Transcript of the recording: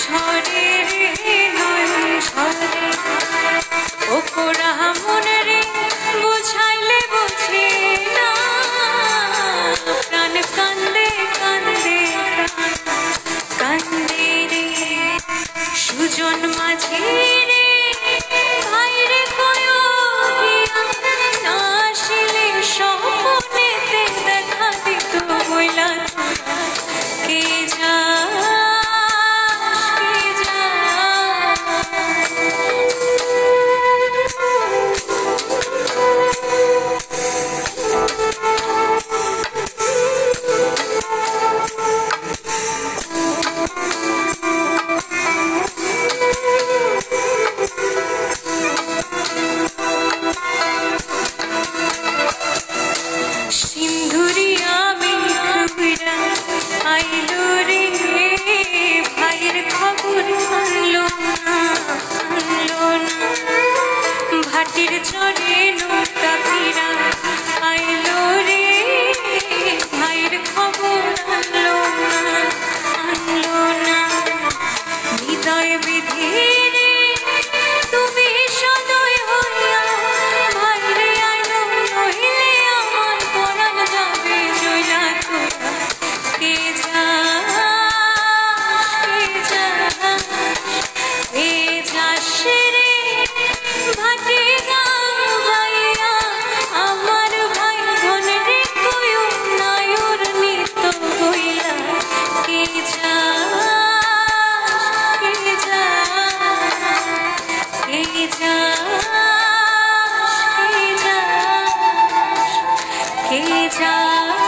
ঝরে রে নয়ন ঝরে ও পোড়া মনে রে বুঝাইলে বুঝি না প্রাণ কান্দে কান্দে কান্দে রে সুজন মাঝে রে ভাইরে কয়ো না আসিলে স্বপ্নেতে দেখা দিত বইলা কে যা ভাটির চরে নৌকা ফিরা আইলো রে ভাইয়ের খবর আনলো না হৃদয় বিধি রে তুমি সদয় হইয়া ভাইরে আইলো নহিলে আমার পরাণ যাবে জয়লা তোরা কে যা কে যা